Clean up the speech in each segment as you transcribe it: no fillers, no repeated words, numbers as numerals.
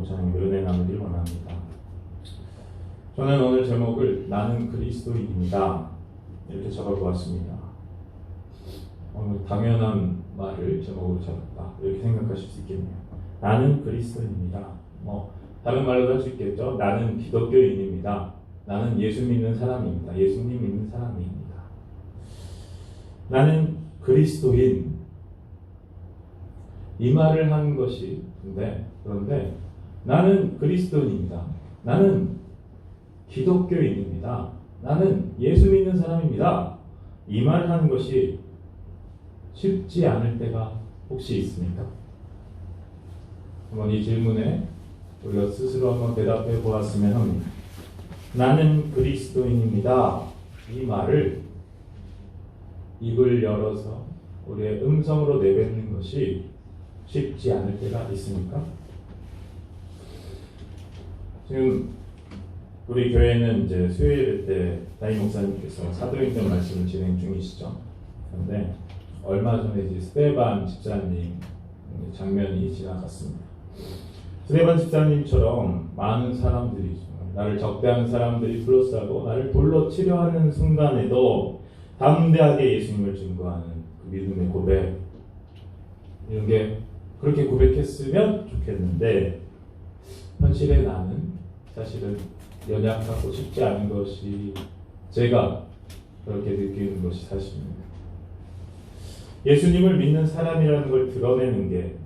목사님과 은혜 나누길 원합니다. 저는 오늘 제목을 나는 그리스도인입니다 이렇게 적어보았습니다. 당연한 말을 제목으로 잡았다 이렇게 생각하실 수 있겠네요. 나는 그리스도인입니다. 다른 말로도 할 수 있겠죠. 나는 기독교인입니다. 나는 예수 믿는 사람입니다. 예수님 믿는 사람입니다. 나는 그리스도인, 이 말을 한 것이 그런데 나는 그리스도인입니다. 나는 기독교인입니다. 나는 예수 믿는 사람입니다. 이 말을 하는 것이 쉽지 않을 때가 혹시 있습니까? 한번 이 질문에 우리가 스스로 한번 대답해 보았으면 합니다. 나는 그리스도인입니다. 이 말을 입을 열어서 우리의 음성으로 내뱉는 것이 쉽지 않을 때가 있습니까? 지금 우리 교회는 이제 수요일 때 담임 목사님께서 사도행전 말씀을 진행 중이시죠. 그런데 얼마 전에 이제 스데반 집사님 장면이 지나갔습니다. 스데반 집사님처럼 많은 사람들이, 나를 적대하는 사람들이 둘러싸고 나를 돌로 치려 하는 순간에도 담대하게 예수님을 증거하는 그 믿음의 고백, 이런 게 그렇게 고백했으면 좋겠는데, 현실의 나는 사실은 연약하고 쉽지 않은 것이, 제가 그렇게 느끼는 것이 사실입니다. 예수님을 믿는 사람이라는 걸 드러내는 게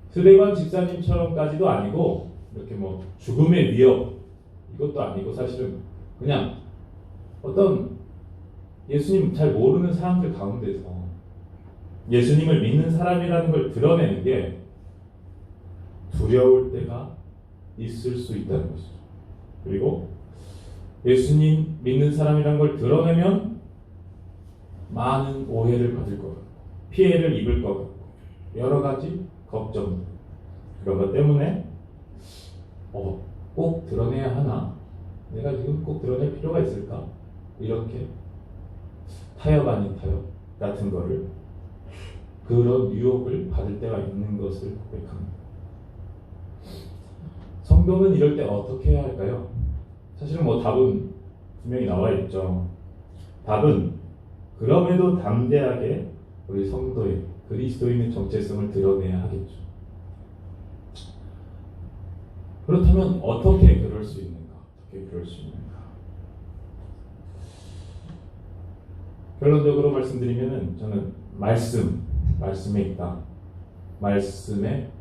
스데반 집사님처럼까지도 아니고, 이렇게 죽음의 위협 이것도 아니고, 사실은 그냥 어떤 예수님 잘 모르는 사람들 가운데서 예수님을 믿는 사람이라는 걸 드러내는 게 두려울 때가 있을 수 있다는 것이죠. 그리고 예수님 믿는 사람이라는 걸 드러내면 많은 오해를 받을 것 같고, 피해를 입을 것 같고, 여러 가지 걱정, 그런 것 때문에 꼭 드러내야 하나? 내가 지금 꼭 드러낼 필요가 있을까? 이렇게 타협 아닌 타협 같은 거를, 그런 유혹을 받을 때가 있는 것을 고백합니다. 성도는 이럴 때 어떻게 해야 할까요? 사실은 답은 분명히 나와 있죠. 답은 그럼에도 담대하게 우리 성도의 그리스도인의 정체성을 드러내야 하겠죠. 그렇다면 어떻게 그럴 수 있는가? 결론적으로 말씀드리면은, 저는 말씀에 있다.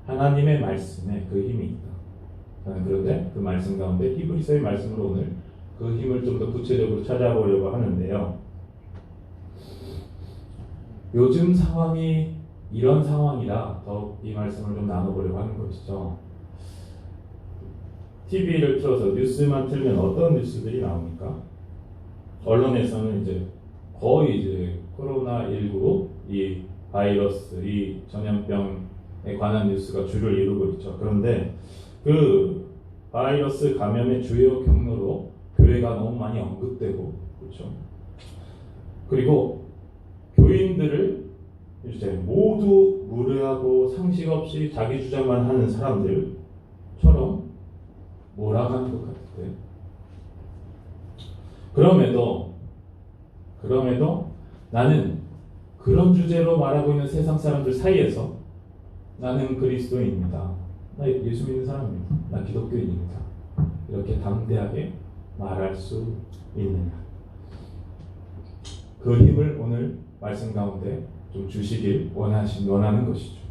하나님의 말씀에 그 힘이 있다. 저는 그런데 그 말씀 가운데 히브리서의 말씀으로 오늘 그 힘을 좀 더 구체적으로 찾아보려고 하는데요. 요즘 상황이 이런 상황이라 더욱 이 말씀을 좀 나눠보려고 하는 것이죠. TV를 틀어서 뉴스만 틀면 어떤 뉴스들이 나옵니까? 언론에서는 이제 거의 코로나19 이 바이러스, 이 전염병에 관한 뉴스가 주를 이루고 있죠. 그런데 그 바이러스 감염의 주요 경로로 교회가 너무 많이 언급되고, 그렇죠. 그리고 교인들을 이제 모두 무례하고 상식 없이 자기 주장만 하는 사람들처럼 몰아가는 것 같은데, 그럼에도 나는 그런 주제로 말하고 있는 세상 사람들 사이에서 나는 그리스도인입니다. 나 예수 믿는 사람입니다. 나 기독교인입니다. 이렇게 담대하게 말할 수 있느냐. 그 힘을 오늘 말씀 가운데 좀 주시길 원하는 것이죠.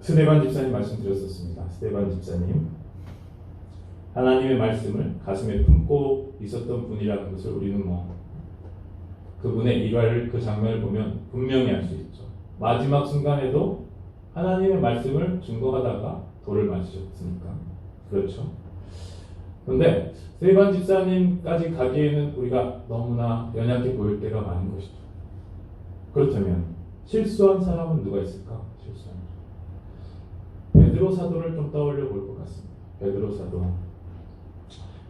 스데반 집사님 말씀 드렸었습니다. 스데반 집사님, 하나님의 말씀을 가슴에 품고 있었던 분이라는 것을 우리는 그분의 일화를, 그 장면을 보면 분명히 알 수 있죠. 마지막 순간에도 하나님의 말씀을 증거하다가 돌을 맞으셨으니까. 그렇죠. 그런데 스데반 집사님까지 가기에는 우리가 너무나 연약해 보일 때가 많은 것이죠. 그렇다면 실수한 사람은 누가 있을까? 베드로 사도를 좀 떠올려 볼 것 같습니다.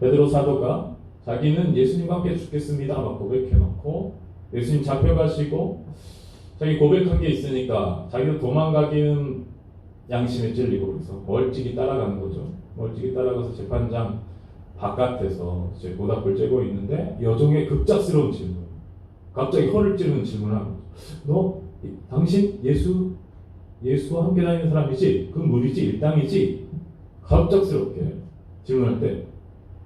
베드로 사도가 자기는 예수님과 함께 죽겠습니다 막 고백해놓고, 예수님 잡혀가시고 자기 고백한 게 있으니까 자기도 도망가기는 양심에 찔리고 그래서 멀찍이 따라간 거죠. 멀찍이 따라가서 재판장 바깥에서 이제 모닥불 쬐고 있는데 여종의 급작스러운 질문, 갑자기 허를 찌르는 질문을 하는 거죠. 당신 예수와 함께 다니는 사람이지? 그 무리지? 일당이지? 갑작스럽게 질문할 때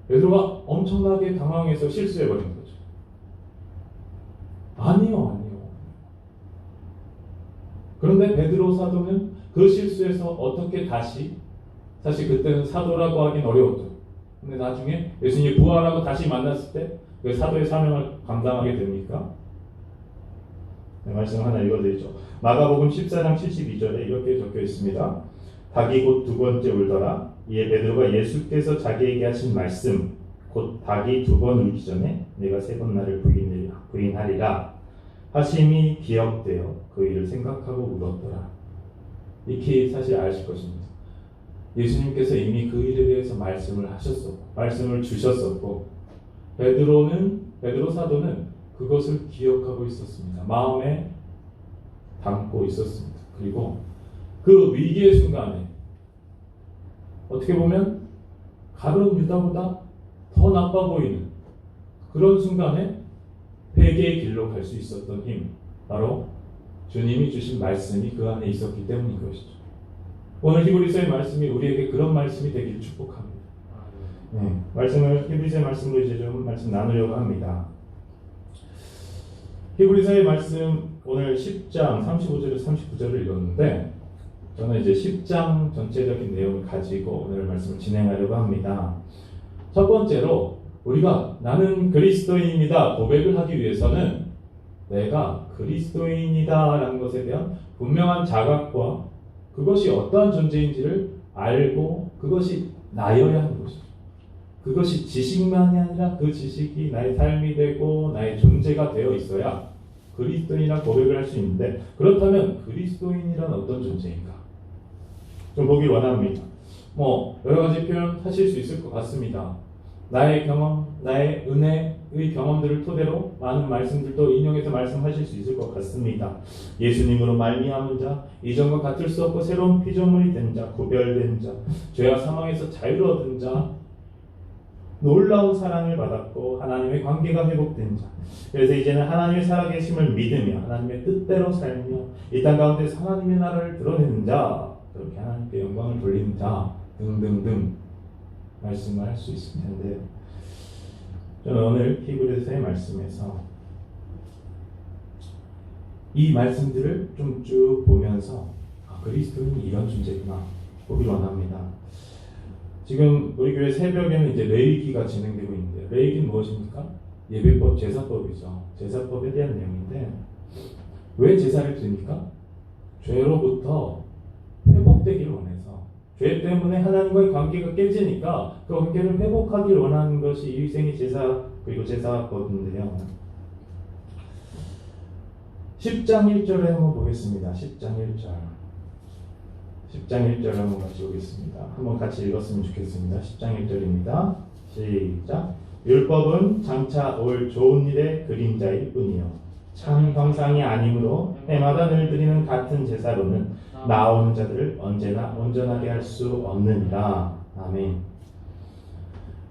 베드로가 엄청나게 당황해서 실수해버린 거죠. 아니요. 그런데 베드로 사도는 그 실수에서 어떻게 다시, 사실 그때는 사도라고 하긴 어려웠죠. 근데 나중에 예수님이 부활하고 다시 만났을 때 그 사도의 사명을 감당하게 됩니까? 네, 말씀 하나 읽어드리죠. 마가복음 14장 72절에 이렇게 적혀 있습니다. 닭이 곧 두 번째 울더라. 이에 베드로가 예수께서 자기에게 하신 말씀, 곧 닭이 두 번 울기 전에 내가 세 번 나를 부인하리라 하심이 기억되어 그 일을 생각하고 울었더라. 이렇게 사실 아실 것입니다. 예수님께서 이미 그 일에 대해서 말씀을 하셨었고, 말씀을 주셨었고, 베드로 사도는 그것을 기억하고 있었습니다. 마음에 담고 있었습니다. 그리고 그 위기의 순간에 어떻게 보면 가룟 유다보다 더 나빠 보이는 그런 순간에 회개의 길로 갈 수 있었던 힘, 바로 주님이 주신 말씀이 그 안에 있었기 때문인 것이죠. 오늘 히브리서의 말씀이 우리에게 그런 말씀이 되기를 축복합니다. 네, 히브리서의 말씀으로 이제 좀 말씀 나누려고 합니다. 히브리서의 말씀 오늘 10장 35절에서 39절을 읽었는데 저는 이제 10장 전체적인 내용을 가지고 오늘 말씀을 진행하려고 합니다. 첫 번째로 우리가 나는 그리스도인입니다 고백을 하기 위해서는 내가 그리스도인이다 라는 것에 대한 분명한 자각과 그것이 어떠한 존재인지를 알고 그것이 나여야 하는 것이죠. 그것이 지식만이 아니라 그 지식이 나의 삶이 되고 나의 존재가 되어 있어야 그리스도인이라 고백을 할 수 있는데, 그렇다면 그리스도인이란 어떤 존재인가? 좀 보길 원합니다. 여러 가지 표현 하실 수 있을 것 같습니다. 나의 경험, 나의 은혜의 경험들을 토대로 많은 말씀들도 인용해서 말씀하실 수 있을 것 같습니다. 예수님으로 말미암은 자, 이전과 같을 수 없고 새로운 피조물이 된 자, 구별된 자, 죄와 사망에서 자유를 얻은 자, 놀라운 사랑을 받았고 하나님의 관계가 회복된 자, 그래서 이제는 하나님의 살아계심을 믿으며 하나님의 뜻대로 살며 이 땅 가운데서 하나님의 나라를 드러내는 자, 그렇게 하나님께 영광을 돌리는 자 등등등 말씀을 할 수 있을 텐데요. 저는 오늘 히브리서의 말씀에서 이 말씀들을 좀 쭉 보면서 그리스도인이 이런 존재구나 보길 원합니다. 지금 우리 교회 새벽에는 이제 레위기가 진행되고 있는데, 레위기는 무엇입니까? 예배법, 제사법이죠. 제사법에 대한 내용인데, 왜 제사를 드립니까? 죄로부터 회복되기를 원해서, 죄 때문에 하나님과의 관계가 깨지니까 그 관계를 회복하기를 원하는 것이 일생의 제사 그리고 제사법인데요. 10장 1절에 한번 보겠습니다. 10장 1절 한번 같이 보겠습니다. 한번 같이 읽었으면 좋겠습니다. 10장 1절입니다. 시작. 율법은 장차 올 좋은 일의 그림자일 뿐이요 참 형상이 아니므로 해마다 늘 드리는 같은 제사로는 나오는 자들을 언제나 온전하게 할 수 없느니라. 아멘.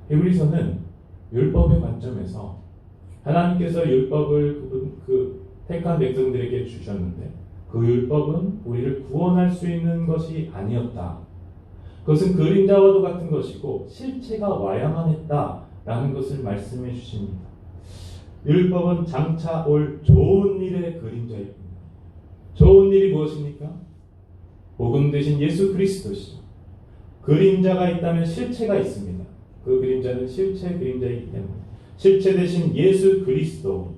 히브리서는 율법의 관점에서 하나님께서 율법을 택한 백성들에게 주셨는데 그 율법은 우리를 구원할 수 있는 것이 아니었다. 그것은 그림자와도 같은 것이고 실체가 와야만 했다라는 것을 말씀해 주십니다. 율법은 장차 올 좋은 일의 그림자입니다. 좋은 일이 무엇입니까? 복음 대신 예수 그리스도시죠. 그림자가 있다면 실체가 있습니다. 그 그림자는 실체 그림자이기 때문에 실체 대신 예수 그리스도,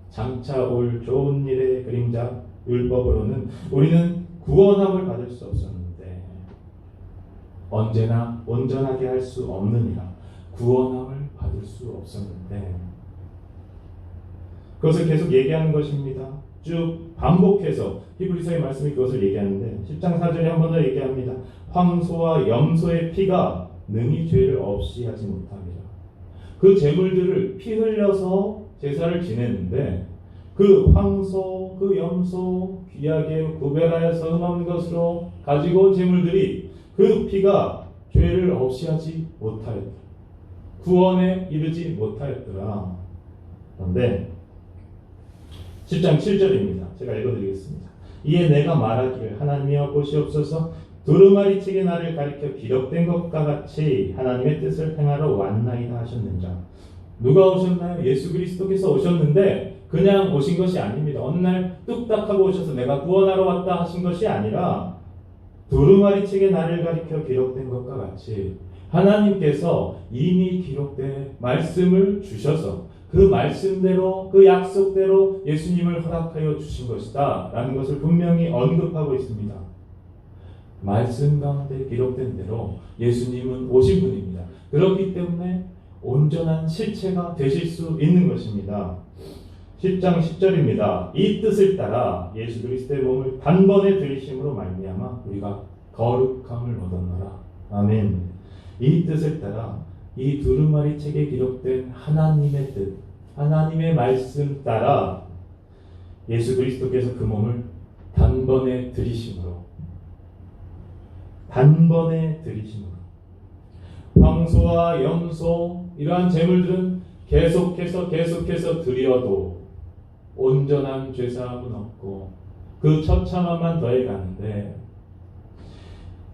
장차 올 좋은 일의 그림자 율법으로는 우리는 구원함을 받을 수 없었는데 언제나 온전하게 할 수 없느니라. 구원함을 받을 수 없었는데 그것을 계속 얘기하는 것입니다. 쭉 반복해서 히브리서의 말씀이 그것을 얘기하는데 10장 4절에 한 번 더 얘기합니다. 황소와 염소의 피가 능히 죄를 없이 하지 못합니다. 그 제물들을 피 흘려서 제사를 지냈는데 그 황소, 그 염소 귀하게 구별하여서 음한 것으로 가지고 온 제물들이 그 피가 죄를 없이 하지 못하였다. 구원에 이르지 못하였더라. 그런데 10장 7절입니다. 제가 읽어드리겠습니다. 이에 내가 말하기를 하나님이여 보시옵소서 두루마리 책에 나를 가리켜 기록된 것과 같이 하나님의 뜻을 행하러 왔나이다 하셨는자. 누가 오셨나요? 예수 그리스도께서 오셨는데 그냥 오신 것이 아닙니다. 어느 날 뚝딱 하고 오셔서 내가 구원하러 왔다 하신 것이 아니라 두루마리 책에 나를 가리켜 기록된 것과 같이 하나님께서 이미 기록된 말씀을 주셔서 그 말씀대로 그 약속대로 예수님을 허락하여 주신 것이다 라는 것을 분명히 언급하고 있습니다. 말씀 가운데 기록된 대로 예수님은 오신 분입니다. 그렇기 때문에 온전한 실체가 되실 수 있는 것입니다. 10장 10절입니다. 이 뜻을 따라 예수 그리스도의 몸을 단번에 들이심으로 말미암아 우리가 거룩함을 얻었노라. 아멘. 이 뜻을 따라 이 두루마리 책에 기록된 하나님의 뜻, 하나님의 말씀 따라 예수 그리스도께서 그 몸을 단번에 들이심으로 황소와 염소 이러한 제물들은 계속해서 드려도 온전한 죄사함은 없고 그 처참함만 더해가는데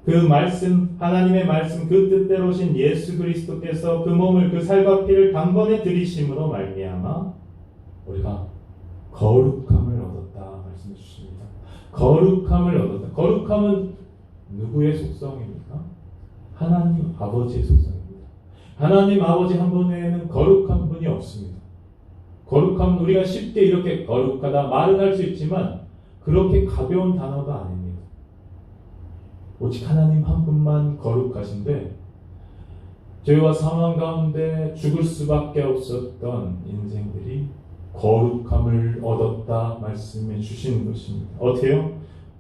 그 말씀, 하나님의 말씀 그 뜻대로 오신 예수 그리스도께서 그 몸을 그 살과 피를 단번에 들이심으로 말미암아 우리가 거룩함을 얻었다 말씀해 주십니다. 거룩함을 얻었다. 거룩함은 누구의 속성입니까? 하나님 아버지의 속성입니다. 하나님 아버지 한 분 외에는 거룩한 분이 없습니다. 거룩함은 우리가 쉽게 이렇게 거룩하다 말은 할 수 있지만 그렇게 가벼운 단어가 아닙니다. 오직 하나님 한 분만 거룩하신데 죄와 사망 가운데 죽을 수밖에 없었던 인생들이 거룩함을 얻었다 말씀해 주시는 것입니다. 어때요?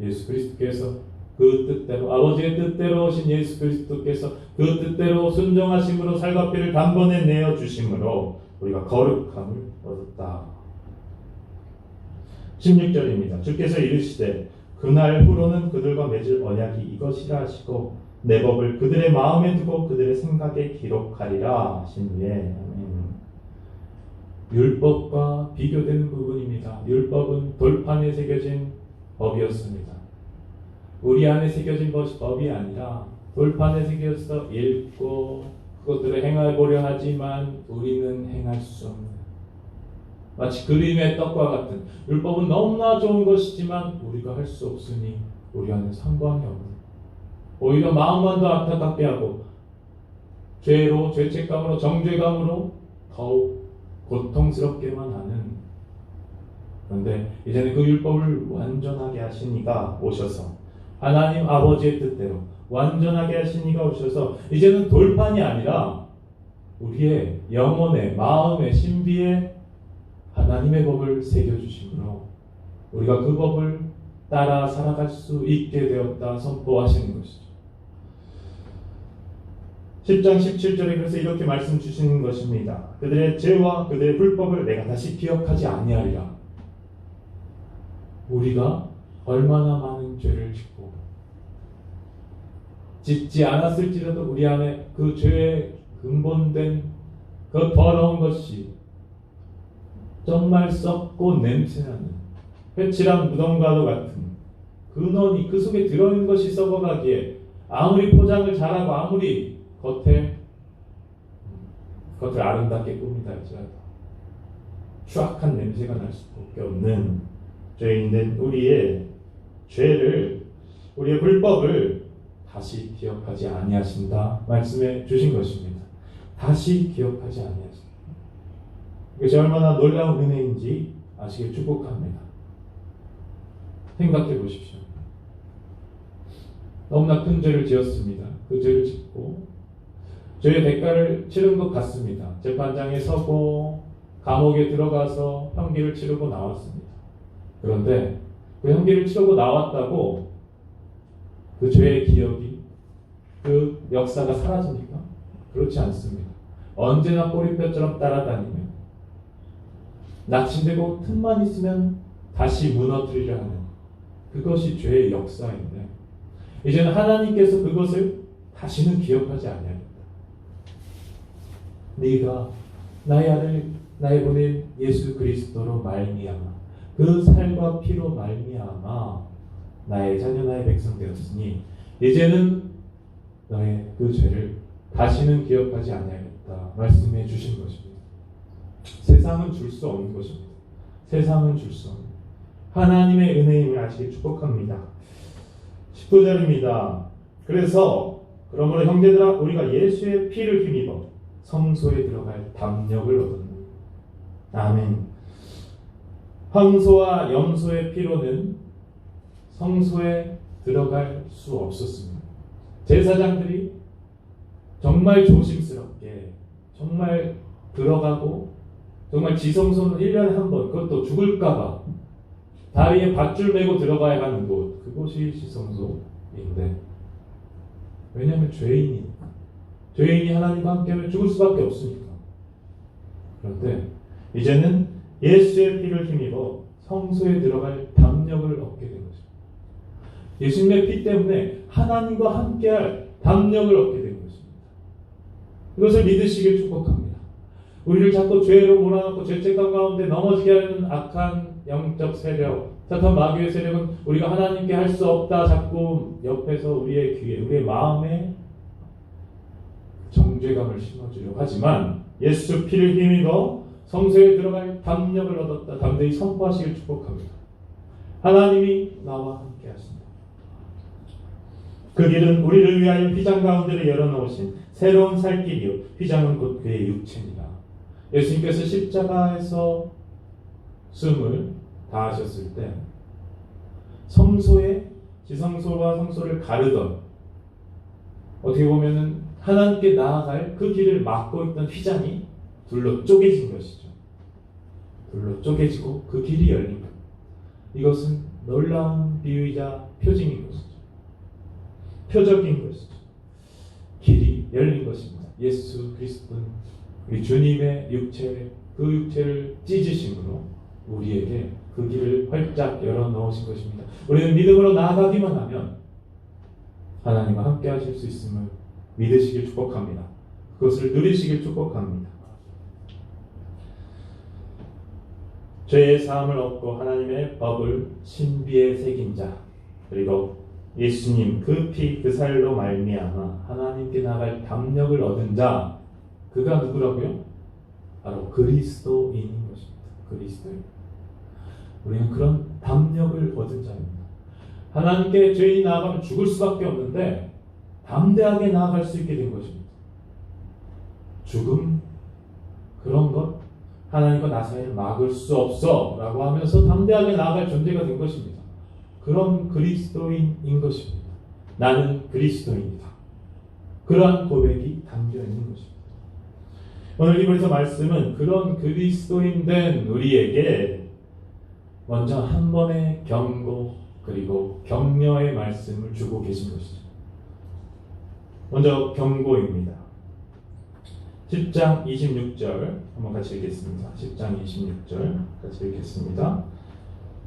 예수 그리스도께서 그 뜻대로 아버지의 뜻대로 오신 예수 그리스도께서 그 뜻대로 순종하심으로 살과 피를 단번에 내어 주심으로 우리가 거룩함을 얻었다. 16절입니다. 주께서 이르시되 그날 후로는 그들과 맺을 언약이 이것이라 하시고 내 법을 그들의 마음에 두고 그들의 생각에 기록하리라 하신 후에 율법과 비교되는 부분입니다. 율법은 돌판에 새겨진 법이었습니다. 우리 안에 새겨진 것이 법이 아니라 돌판에 새겨서 읽고 그것들을 행해보려 하지만 우리는 행할 수 없는 마치 그림의 떡과 같은 율법은 너무나 좋은 것이지만 우리가 할 수 없으니 우리 안에 상관이 없는 오히려 마음만 더 안타깝게 하고 죄로 죄책감으로 정죄감으로 더욱 고통스럽게만 하는 그런데 이제는 그 율법을 완전하게 하신 이가 오셔서 하나님 아버지의 뜻대로 완전하게 하신 이가 오셔서 이제는 돌판이 아니라 우리의 영혼의 마음의 신비에 하나님의 법을 새겨주심으로 우리가 그 법을 따라 살아갈 수 있게 되었다 선포하시는 것이죠. 10장 17절에 그래서 이렇게 말씀 주시는 것입니다. 그들의 죄와 그들의 불법을 내가 다시 기억하지 아니하리라. 우리가 얼마나 많은 죄를 짓지 않았을지라도 우리 안에 그 죄의 근본된 그 더러운 것이 정말 썩고 냄새나는 회칠한 무덤과도 같은 근원이 그 속에 들어있는 것이 썩어가기에 아무리 포장을 잘하고 아무리 겉을 아름답게 꾸민다 할지라도 추악한 냄새가 날 수밖에 없는 죄인된 우리의 죄를 우리의 불법을 다시 기억하지 아니하신다 말씀해 주신 것입니다. 다시 기억하지 아니하신다. 이것이 얼마나 놀라운 은혜인지 아시길 축복합니다. 생각해 보십시오. 너무나 큰 죄를 지었습니다. 그 죄를 짓고 죄의 대가를 치른 것 같습니다. 재판장에 서고 감옥에 들어가서 형기를 치르고 나왔습니다. 그런데 그 형기를 치르고 나왔다고 그 죄의 기억이 그 역사가 사라집니까? 그렇지 않습니다. 언제나 꼬리뼈처럼 따라다니며 낙심되고 틈만 있으면 다시 무너뜨리려 하는 그것이 죄의 역사인데 이제는 하나님께서 그것을 다시는 기억하지 아니하겠다. 네가 나의 아들 나의 보낸 예수 그리스도로 말미암아 그 살과 피로 말미암아 나의 자녀 나의 백성 되었으니 이제는 너의 그 죄를 다시는 기억하지 아니하겠다 말씀해 주신 것입니다. 세상은 줄 수 없는 것입니다. 세상은 줄 수 없는 하나님의 은혜임을 아시길 축복합니다. 19절입니다. 그래서 그러므로 형제들아 우리가 예수의 피를 힘입어 성소에 들어갈 담력을 얻었노라. 아멘. 황소와 염소의 피로는 성소에 들어갈 수 없었습니다. 제사장들이 정말 조심스럽게 정말 들어가고 정말 지성소는 1년에 한 번 그것도 죽을까봐 다리에 밧줄 메고 들어가야 하는 곳 그곳이 지성소인데 왜냐하면 죄인이 하나님과 함께하면 죽을 수밖에 없으니까. 그런데 이제는 예수의 피를 힘입어 성소에 들어갈 담력을 얻게 된 것입니다. 예수님의 피 때문에 하나님과 함께할 담력을 얻게 된 것입니다. 이것을 믿으시길 축복합니다. 우리를 자꾸 죄로 몰아넣고 죄책감 가운데 넘어지게 하는 악한 영적 세력, 사탄 마귀의 세력은 우리가 하나님께 할 수 없다 자꾸 옆에서 우리의 귀에, 우리의 마음에 정죄감을 심어주려고 하지만 예수 피를 힘입어 성소에 들어갈 담력을 얻었다. 담대히 선포하시길 축복합니다. 하나님이 나와 함께 하신다. 그 길은 우리를 위하여 휘장 가운데를 열어놓으신 새로운 살 길이요 휘장은 곧 그의 육체니라. 예수님께서 십자가에서 숨을 다하셨을 때 성소에 지성소와 성소를 가르던 어떻게 보면은 하나님께 나아갈 그 길을 막고 있던 휘장이 둘로 쪼개진 것이죠. 둘로 쪼개지고 그 길이 열린 것. 이것은 놀라운 비유이자 표징인 것이죠. 표적인 것이죠. 길이 열린 것입니다. 예수 그리스도는 우리 주님의 육체, 그 육체를 찢으심으로 우리에게 그 길을 활짝 열어놓으신 것입니다. 우리는 믿음으로 나아가기만 하면 하나님과 함께 하실 수 있음을 믿으시길 축복합니다. 그것을 누리시길 축복합니다. 죄의 사함을 얻고 하나님의 법을 신비에 새긴 자 그리고 예수님 그 피 그 살로 말미암아 하나님께 나갈 담력을 얻은 자 그가 누구라고요? 바로 그리스도인인 것입니다. 그리스도인. 우리는 그런 담력을 얻은 자입니다. 하나님께 죄인이 나아가면 죽을 수밖에 없는데 담대하게 나아갈 수 있게 된 것입니다. 죽음 그런 것 하나님과 나 사이를 막을 수 없어 라고 하면서 담대하게 나아갈 존재가 된 것입니다. 그런 그리스도인인 것입니다. 나는 그리스도인이다. 그러한 고백이 담겨 있는 것입니다. 오늘 이번에서 말씀은 그런 그리스도인 된 우리에게 먼저 한 번의 경고 그리고 격려의 말씀을 주고 계신 것이죠. 먼저 경고입니다. 10장 26절 한번 같이 읽겠습니다. 10장 26절 같이 읽겠습니다.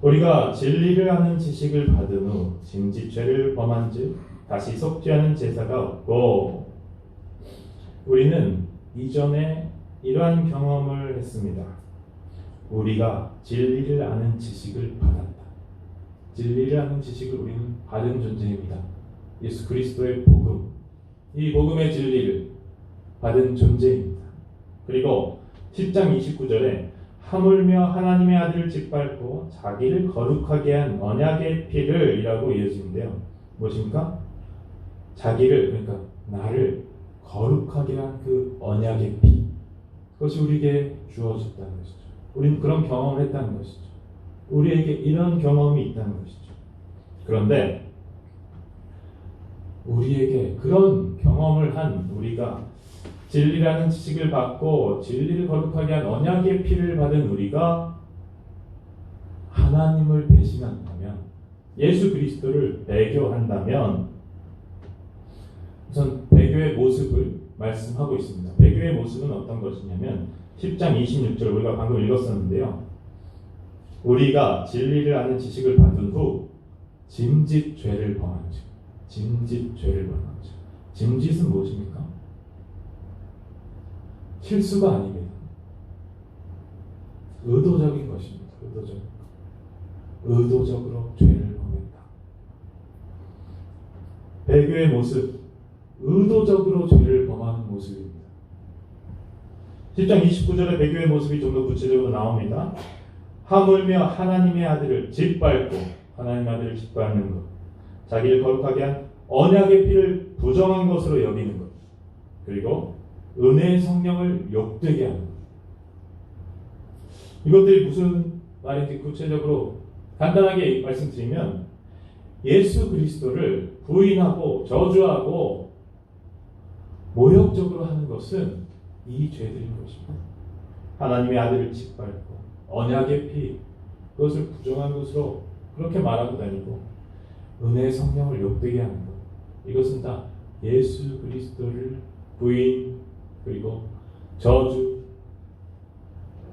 우리가 진리를 아는 지식을 받은 후 징집죄를 범한 즉 다시 속죄하는 제사가 없고 우리는 이전에 이러한 경험을 했습니다. 우리가 진리를 아는 지식을 받았다. 진리를 아는 지식을 우리는 받은 존재입니다. 예수 그리스도의 복음, 이 복음의 진리를 받은 존재입니다. 그리고 10장 29절에 하물며 하나님의 아들을 짓밟고 자기를 거룩하게 한 언약의 피를 이라고 이어지는데요. 무엇입니까? 자기를 그러니까 나를 거룩하게 한 그 언약의 피 그것이 우리에게 주어졌다는 것이죠. 우리는 그런 경험을 했다는 것이죠. 우리에게 이런 경험이 있다는 것이죠. 그런데 우리에게 그런 경험을 한 우리가 진리라는 지식을 받고 진리를 거룩하게 한 언약의 피를 받은 우리가 하나님을 배신한다면 예수 그리스도를 배교한다면 우선 배교의 모습을 말씀하고 있습니다. 배교의 모습은 어떤 것이냐면 10장 26절 우리가 방금 읽었었는데요. 우리가 진리를 아는 지식을 받은 후 짐짓 죄를 범한즉, 짐짓 죄를 범한즉. 짐짓은 무엇입니까? 실수가 아닙니다. 의도적인 것입니다. 의도적으로 죄를 범했다. 배교의 모습, 의도적으로 죄를 범하는 모습입니다. 10장 29절에 배교의 모습이 좀 더 구체적으로 나옵니다. 하물며 하나님의 아들을 짓밟고, 하나님의 아들을 짓밟는 것, 자기를 거룩하게 한 언약의 피를 부정한 것으로 여기는 것, 그리고 은혜의 성령을 욕되게 하는 것. 이것들이 무슨 말인지 구체적으로 간단하게 말씀드리면, 예수 그리스도를 부인하고 저주하고 모욕적으로 하는 것은 이 죄들인 것입니다. 하나님의 아들을 짓밟고 언약의 피, 그것을 부정한 것으로 그렇게 말하고 다니고 은혜의 성령을 욕되게 하는 것, 이것은 다 예수 그리스도를 부인, 그리고 저주,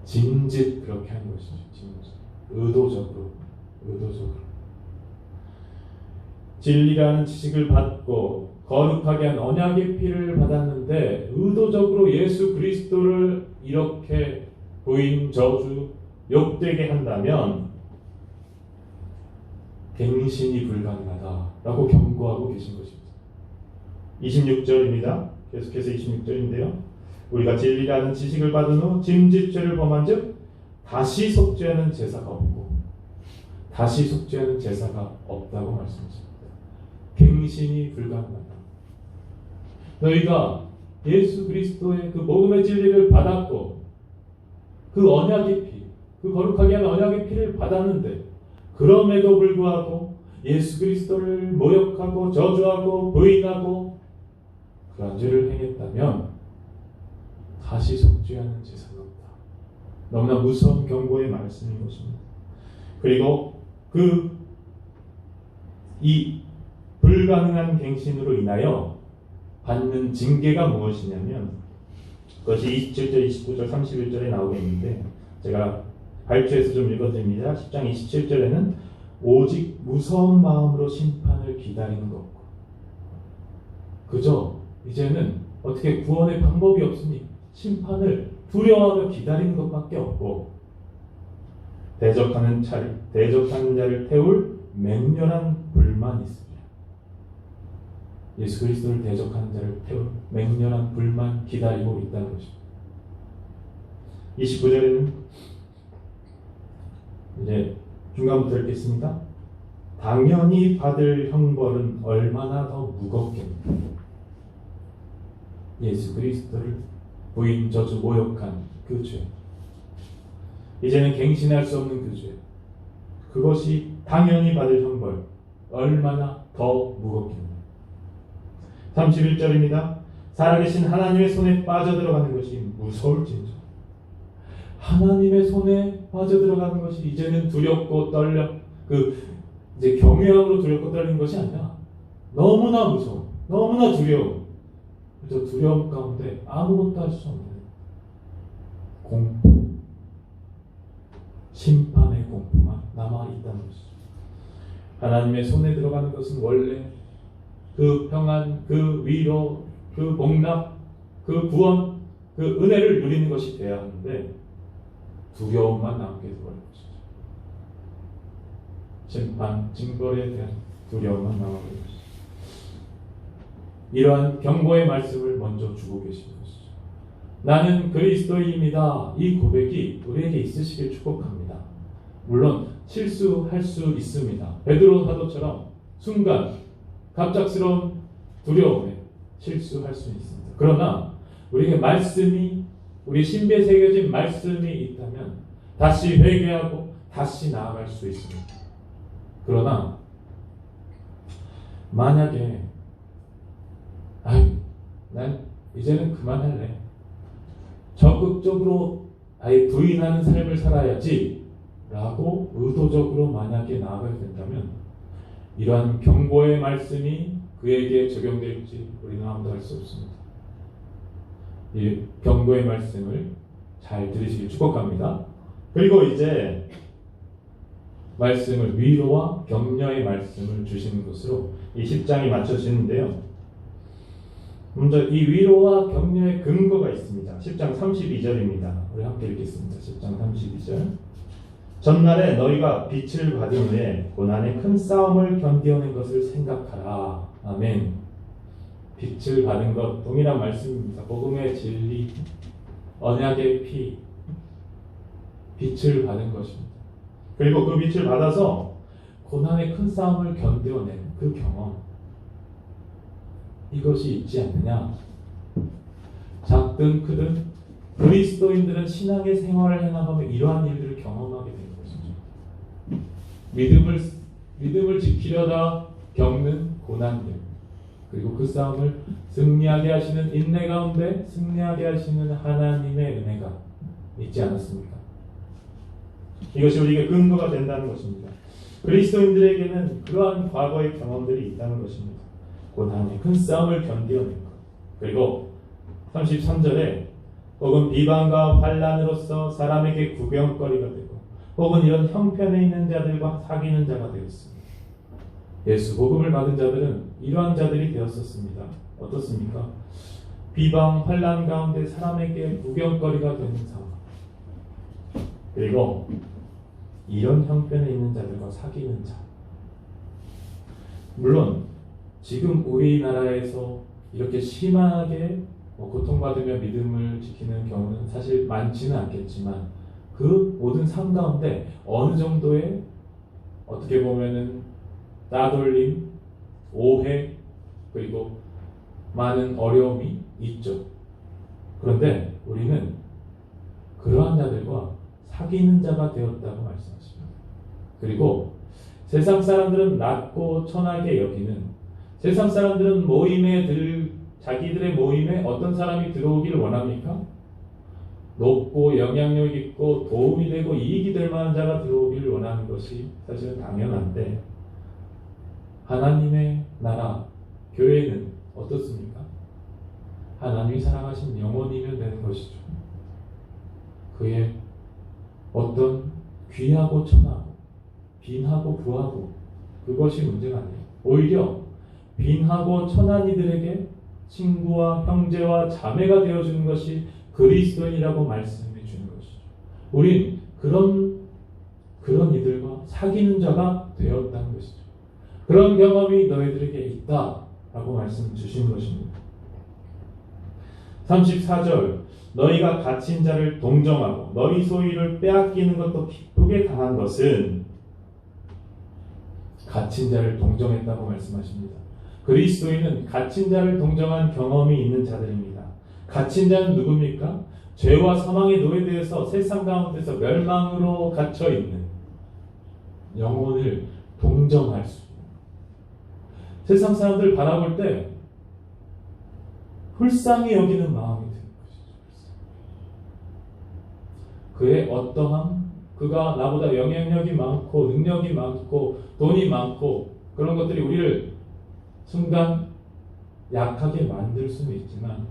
짐짓, 그렇게 하는 것이죠. 짐짓. 의도적으로. 진리라는 지식을 받고 거룩하게 한 언약의 피를 받았는데 의도적으로 예수 그리스도를 이렇게 부인, 저주, 욕되게 한다면 갱신이 불가능하다라고 경고하고 계신 것입니다. 26절입니다. 계속해서 26절인데요. 우리가 진리라는 지식을 받은 후 짐짓죄를 범한 즉 다시 속죄하는 제사가 없고, 다시 속죄하는 제사가 없다고 말씀하십니다. 갱신이 불가능하다. 너희가 예수 그리스도의 그 복음의 진리를 받았고 그 언약의 피, 그 거룩하게 한 언약의 피를 받았는데 그럼에도 불구하고 예수 그리스도를 모욕하고 저주하고 부인하고 그런 죄를 행했다면 다시 속죄하는 제사가 없다. 너무나 무서운 경고의 말씀인 것입니다. 그리고 이 불가능한 갱신으로 인하여 받는 징계가 무엇이냐면, 그것이 27절, 29절, 31절에 나오고 있는데 제가 발주해서 좀 읽어드립니다. 10장 27절에는 오직 무서운 마음으로 심판을 기다리는 것고, 그저 이제는 어떻게 구원의 방법이 없으니 심판을 두려워하며 기다리는 것밖에 없고, 대적하는 자를 태울 맹렬한 불만이 있습니다. 예수 그리스도를 대적하는 자를 태울 맹렬한 불만 기다리고 있다는 것입니다. 29절에는 이제 중간부터 읽겠습니다. 당연히 받을 형벌은 얼마나 더 무겁겠는가. 예수 그리스도를 부인, 저주, 모욕한 그 죄, 이제는 갱신할 수 없는 그 죄, 그것이 당연히 받을 형벌 얼마나 더 무겁겠는가. 31절입니다. 살아계신 하나님의 손에 빠져들어가는 것이 무서울진저. 하나님의 손에 빠져들어가는 것이 이제는 두렵고 떨려, 이제 경외함으로 두렵고 떨리는 것이 아니라 너무나 무서워, 너무나 두려워. 저 두려움 가운데 아무것도 할 수 없는 공포, 심판의 공포만 남아있다는 것이죠. 하나님의 손에 들어가는 것은 원래 그 평안, 그 위로, 그 복락, 그 구원, 그 은혜를 누리는 것이 돼야 하는데 두려움만 남게 되어버린 것이죠. 심판, 징벌에 대한 두려움만 남아버린 것이죠. 이러한 경고의 말씀을 먼저 주고 계신 것이죠. 나는 그리스도인입니다. 이 고백이 우리에게 있으시길 축복합니다. 물론 실수할 수 있습니다. 베드로 사도처럼 순간 갑작스러운 두려움에 실수할 수 있습니다. 그러나 우리에게 말씀이, 우리 신비에 새겨진 말씀이 있다면 다시 회개하고 다시 나아갈 수 있습니다. 그러나 만약에 난 이제는 그만할래, 적극적으로 아예 부인하는 삶을 살아야지 라고 의도적으로 만약에 나아가게 된다면 이러한 경고의 말씀이 그에게 적용될지 우리는 아무도 알 수 없습니다. 이 경고의 말씀을 잘 들으시길 축복합니다. 그리고 이제 말씀을 위로와 격려의 말씀을 주시는 것으로 이 10장이 맞춰지는데요. 먼저 이 위로와 격려의 근거가 있습니다. 10장 32절입니다. 우리 함께 읽겠습니다. 10장 32절. 전날에 너희가 빛을 받은 후에 고난의 큰 싸움을 견뎌낸 것을 생각하라. 아멘. 빛을 받은 것 동일한 말씀입니다. 복음의 진리, 언약의 피, 빛을 받은 것입니다. 그리고 그 빛을 받아서 고난의 큰 싸움을 견뎌낸 그 경험, 이것이 있지 않느냐? 작든 크든 그리스도인들은 신앙의 생활을 해나가며 이러한 일들을 경험하게 되는 것이죠. 믿음을 지키려다 겪는 고난들, 그리고 그 싸움을 승리하게 하시는 인내 가운데 승리하게 하시는 하나님의 은혜가 있지 않았습니까? 이것이 우리에게 근거가 된다는 것입니다. 그리스도인들에게는 그러한 과거의 경험들이 있다는 것입니다. 고난의 큰 싸움을 견뎌낸 것. 그리고 33절에 혹은 비방과 환난으로서 사람에게 구경거리가 되고 혹은 이런 형편에 있는 자들과 사귀는 자가 되었습니다. 예수 복음을 받은 자들은 이러한 자들이 되었었습니다. 어떻습니까? 비방, 환난 가운데 사람에게 구경거리가 되는 상황. 그리고 이런 형편에 있는 자들과 사귀는 자. 물론 지금 우리나라에서 이렇게 심하게 고통받으며 믿음을 지키는 경우는 사실 많지는 않겠지만 그 모든 삶 가운데 어느 정도의 어떻게 보면은 따돌림, 오해, 그리고 많은 어려움이 있죠. 그런데 우리는 그러한 자들과 사귀는 자가 되었다고 말씀하십니다. 그리고 세상 사람들은 낮고 천하게 여기는, 세상 사람들은 자기들의 모임에 어떤 사람이 들어오기를 원합니까? 높고 영향력 있고 도움이 되고 이익이 될 만한 자가 들어오기를 원하는 것이 사실은 당연한데, 하나님의 나라, 교회는 어떻습니까? 하나님이 사랑하신 영혼이면 되는 것이죠. 그의 어떤 귀하고 천하고 빈하고 부하고 그것이 문제가 아니에요. 오히려 빈하고 천한 이들에게 친구와 형제와 자매가 되어주는 것이 그리스도인이라고 말씀해 주는 것이죠. 우린 그런 이들과 사귀는 자가 되었다는 것이죠. 그런 경험이 너희들에게 있다라고 말씀 주신 것입니다. 34절 너희가 갇힌 자를 동정하고 너희 소유를 빼앗기는 것도 기쁘게 당한 것은, 갇힌 자를 동정했다고 말씀하십니다. 그리스도인은 갇힌 자를 동정한 경험이 있는 자들입니다. 갇힌 자는 누굽니까? 죄와 사망의 노예되어서 세상 가운데서 멸망으로 갇혀 있는 영혼을 동정할 수 있는, 세상 사람들 바라볼 때 불쌍히 여기는 마음이 드는 것이죠. 그의 어떠함, 그가 나보다 영향력이 많고 능력이 많고 돈이 많고 그런 것들이 우리를 순간 약하게 만들 수는 있지만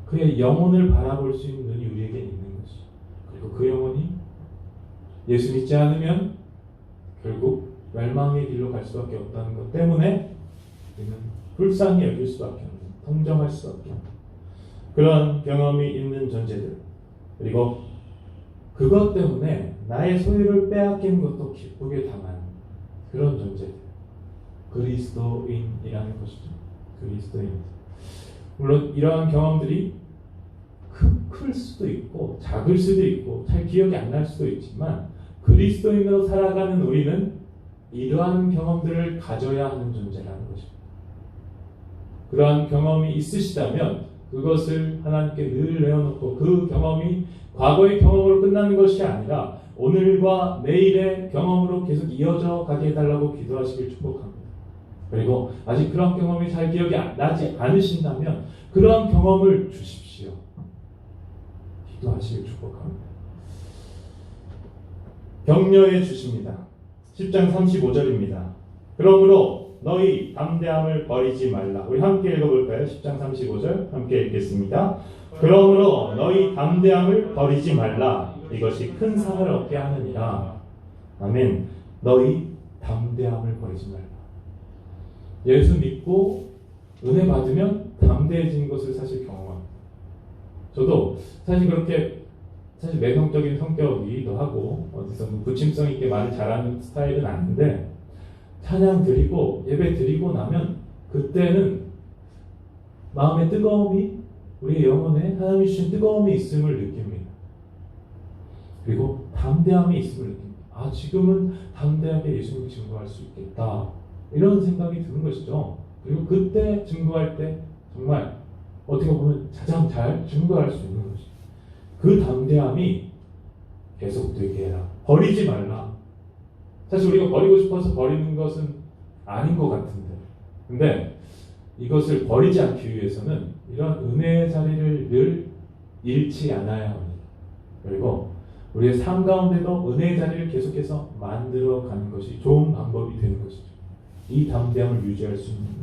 그의 영혼을 바라볼 수 있는 눈이 우리에게 있는 것이죠. 그리고 그 영혼이 예수 믿지 않으면 결국 멸망의 길로 갈 수밖에 없다는 것 때문에 우리는 불쌍히 여길 수밖에 없는, 동정할 수밖에 없는 그런 경험이 있는 존재들, 그리고 그것 때문에 나의 소유를 빼앗기는 것도 기쁘게 당하는 그런 존재들, 그리스도인이라는 것이죠. 그리스도인. 물론 이러한 경험들이 클 수도 있고 작을 수도 있고 잘 기억이 안 날 수도 있지만 그리스도인으로 살아가는 우리는 이러한 경험들을 가져야 하는 존재라는 것입니다. 그러한 경험이 있으시다면 그것을 하나님께 늘 내어놓고 그 경험이 과거의 경험으로 끝나는 것이 아니라 오늘과 내일의 경험으로 계속 이어져 가게 해달라고 기도하시길 축복합니다. 그리고 아직 그런 경험이 잘 기억이 나지 않으신다면 그러한 경험을 주십시오. 기도하시길 축복합니다. 격려해 주십니다. 10장 35절입니다. 그러므로 너희 담대함을 버리지 말라. 우리 함께 읽어볼까요? 10장 35절 함께 읽겠습니다. 그러므로 너희 담대함을 버리지 말라. 이것이 큰 상을 얻게 하느니라. 아멘. 너희 담대함을 버리지 말라. 예수 믿고 은혜 받으면 담대해진 것을 사실 경험합니다. 저도 사실 그렇게 사실 내성적인 성격이기도 하고 어디서 부침성 있게 말을 잘하는 스타일은 아닌데 찬양 드리고 예배 드리고 나면 그때는 마음의 뜨거움이 우리 영혼에 하나님이 주신 뜨거움이 있음을 느낍니다. 그리고 담대함이 있음을 느낍니다. 아, 지금은 담대하게 예수님을 증거할 수 있겠다. 이런 생각이 드는 것이죠. 그리고 그때 증거할 때 정말 어떻게 보면 가장 잘 증거할 수 있는 것이죠. 그 담대함이 계속되게 해라. 버리지 말라. 사실 우리가 버리고 싶어서 버리는 것은 아닌 것 같은데, 근데 이것을 버리지 않기 위해서는 이런 은혜의 자리를 늘 잃지 않아야 합니다. 그리고 우리의 삶 가운데도 은혜의 자리를 계속해서 만들어가는 것이 좋은 방법이 되는 것이죠. 이 담대함을 유지할 수 있는 것.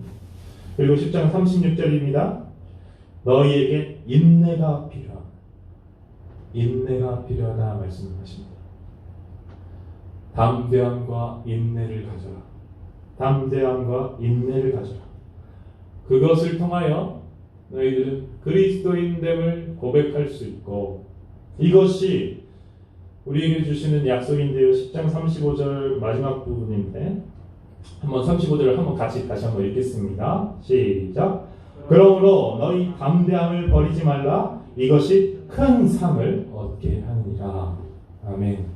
그리고 10장 36절입니다. 너희에게 인내가 필요하다. 인내가 필요하다 말씀하십니다. 담대함과 인내를 가져라. 담대함과 인내를 가져라. 그것을 통하여 너희들은 그리스도인됨을 고백할 수 있고, 이것이 우리에게 주시는 약속인데요. 10장 35절 마지막 부분인데 한번 35절을 한번 같이 다시 한번 읽겠습니다. 시작. 그러므로 너희 담대함을 버리지 말라. 이것이 큰 상을 얻게 하느니라. 아멘.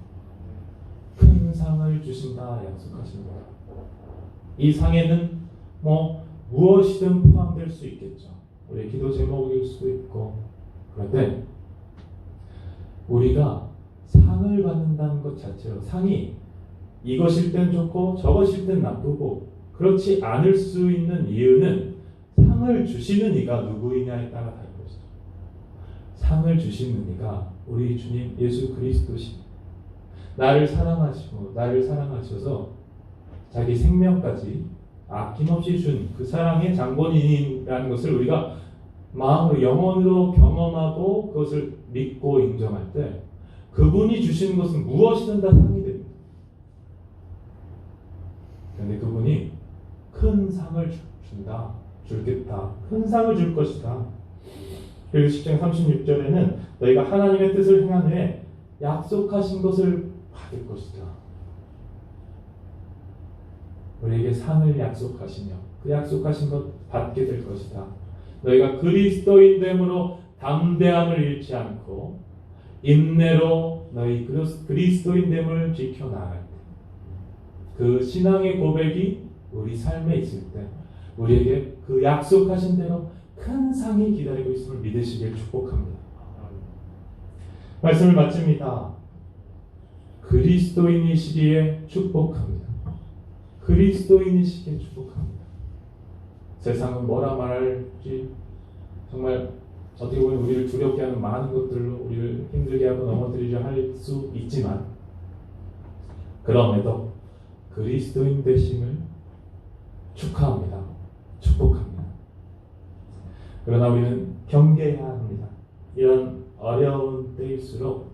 큰 상을 주신다 약속하신 거예요. 이 상에는 무엇이든 포함될 수 있겠죠. 우리의 기도 제목일 수도 있고. 그런데 우리가 상을 받는다는 것 자체로, 상이 이것일 땐 좋고 저것일 땐 나쁘고 그렇지 않을 수 있는 이유는 상을 주시는 이가 누구이냐에 따라 다른 것이죠. 상을 주시는 이가 우리 주님 예수 그리스도시, 나를 사랑하시고 나를 사랑하셔서 자기 생명까지 아낌없이 준 그 사랑의 장본인이라는 것을 우리가 마음으로 영혼으로 경험하고 그것을 믿고 인정할 때 그분이 주시는 것은 무엇이든 다 상이 됩니다. 그런데 그분이 큰 상을 준다, 줄겠다, 큰 상을 줄 것이다. 그리고 10장 36절에는 너희가 하나님의 뜻을 행한 후에 약속하신 것을 받을 것이다. 우리에게 상을 약속하시며 그 약속하신 것 받게 될 것이다. 너희가 그리스도인됨으로 담대함을 잃지 않고 인내로 너희 그리스도인됨을 지켜나갈 때, 그 신앙의 고백이 우리 삶에 있을 때 우리에게 그 약속하신 대로 큰 상이 기다리고 있음을 믿으시길 축복합니다. 말씀을 마칩니다. 그리스도인이시기에 축복합니다. 그리스도인이시기에 축복합니다. 세상은 뭐라 말할지 정말 어떻게 보면 우리를 두렵게 하는 많은 것들로 우리를 힘들게 하고 넘어뜨리려 할 수 있지만, 그럼에도 그리스도인 되심을 축하합니다. 축복합니다. 그러나 우리는 경계해야 합니다. 이런 어려운 때일수록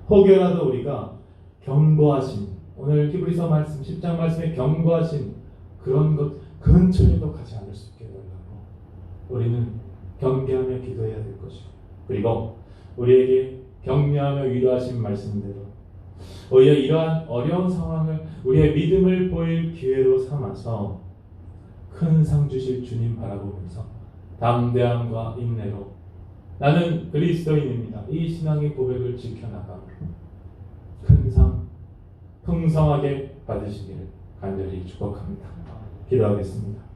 혹여라도 우리가 경고하신, 오늘 히브리서 말씀 10장 말씀에 경고하신 그런 것 근처에도 가지 않을 수 있게 해달라고 우리는 경계하며 기도해야 될 것이고, 그리고 우리에게 격려하며 위로하신 말씀대로 오히려 이러한 어려운 상황을 우리의 믿음을 보일 기회로 삼아서 큰 상 주실 주님 바라보면서 담대함과 인내로 나는 그리스도인입니다, 이 신앙의 고백을 지켜나가고 큰 상 풍성하게 받으시기를 간절히 축복합니다. 기도하겠습니다.